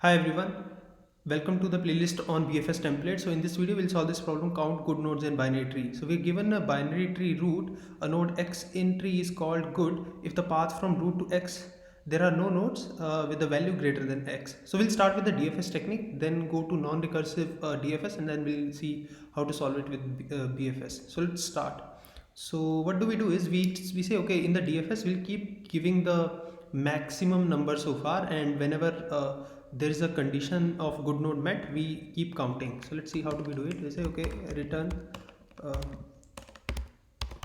Hi everyone, welcome to the playlist on BFS template. So in this video we'll solve this problem, count good nodes in binary tree. So we're given a binary tree root, a node x in tree is called good if the path from root to x there are no nodes with a value greater than x. So we'll start with the DFS technique, then go to non-recursive DFS, and then we'll see how to solve it with BFS. So let's start. So what do is we say, okay, in the DFS we'll keep giving the maximum number so far, and whenever there is a condition of good node met, we keep counting. So let's see how do we do it. We say, okay, return uh,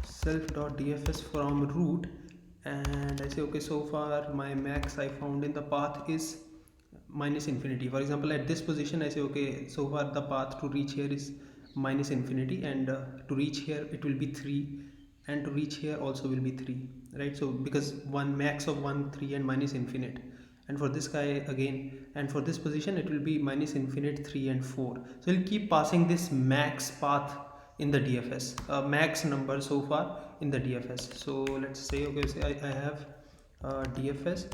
self.dfs from root, and I say, okay, so far my max I found in the path is minus infinity. For example, at this position I say, okay, so far the path to reach here is minus infinity, and to reach here it will be 3, and to reach here also will be 3, right? So because one max of 1 3 and minus infinite, and for this guy again, and for this position it will be minus infinite 3 and 4. So we'll keep passing this max path in the DFS, max number so far in the DFS. So let's say, okay, say I have DFS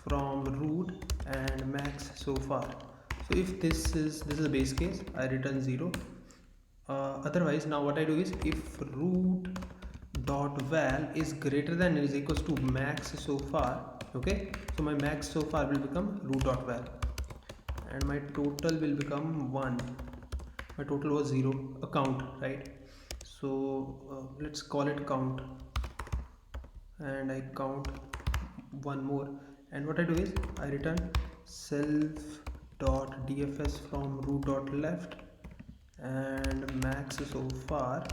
from root and max so far. So if this is a base case, I return 0. Otherwise, now what I do is, if root dot val is greater than or is equals to max so far, okay, so my max so far will become root dot val, and my total will become 1. My total was 0, a count, right? So let's call it count, and I count one more, and what I do is I return self dot dfs from root dot left and max so far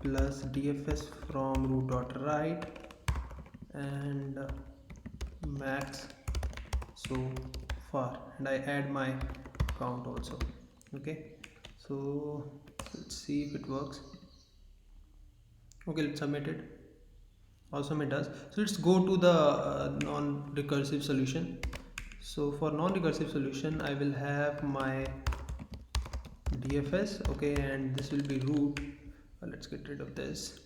plus dfs from root dot right and max so far, and I add my count also. Okay, so let's see if it works. Okay, let's submit it. Awesome, it does. So let's go to the non-recursive solution. So for non-recursive solution I will have my DFS, okay, and this will be root. Let's get rid of this,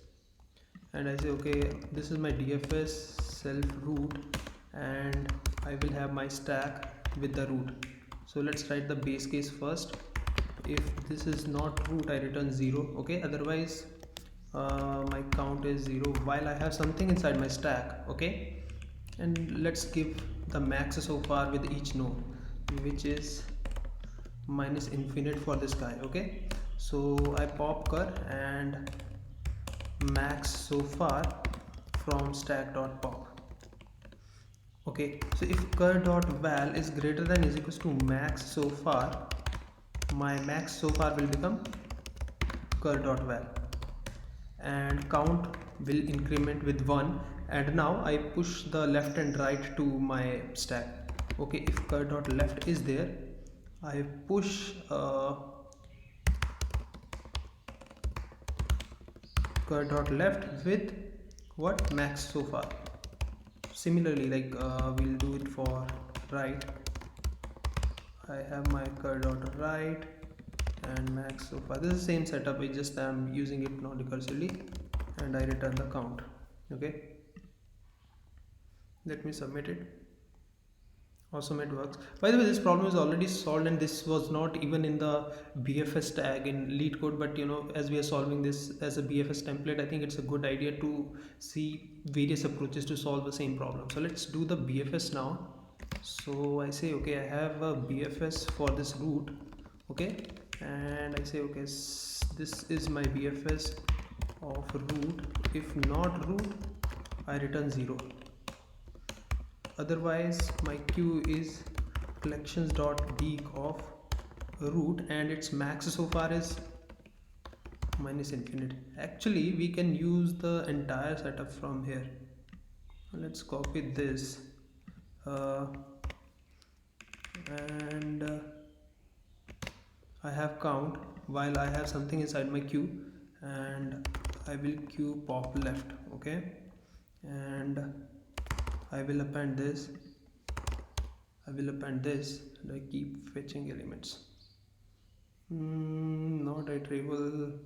and I say, okay, this is my DFS self root, and I will have my stack with the root. So let's write the base case first. If this is not root, I return 0, okay, otherwise my count is 0 while I have something inside my stack, okay. And let's give the max so far with each node, which is minus infinite for this guy, okay. So I pop cur and max so far from stack.pop. Okay, so if cur.val is greater than is equals to max so far, my max so far will become cur.val, and count will increment with 1, and now I push the left and right to my stack. Okay, if cur.left is there, I push cur.left with what, max so far. Similarly, like we'll do it for right. I have my cur.right and max so far. This is the same setup, it's just I'm using it non-recursively, and I return the count. Okay, let me submit it. Awesome, it works. By the way, this problem is already solved, and this was not even in the BFS tag in LeetCode, but as we are solving this as a BFS template, I think it's a good idea to see various approaches to solve the same problem. So let's do the BFS now. So I say, okay, I have a BFS for this root, okay, and I say, okay, this is my BFS of root. If not root, I return 0. Otherwise my queue is collections.geek of root, and its max so far is minus infinite. Actually we can use the entire setup from here. Let's copy this uh, and I have count while I have something inside my queue, and I will queue pop left, okay, and I will append this, and I keep fetching elements. Not iterable.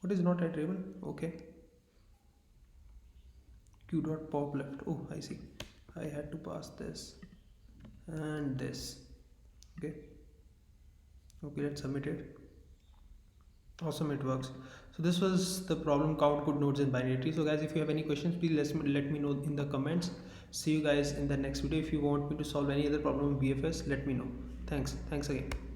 What is not iterable? Okay, q dot pop left. Oh, I see, I had to pass this, and this. Okay, okay, let's submit it. Awesome, it works. So this was the problem, count good nodes in binary tree. So guys, if you have any questions, please let me know in the comments. See you guys in the next video. If you want me to solve any other problem in BFS, let me know. Thanks again.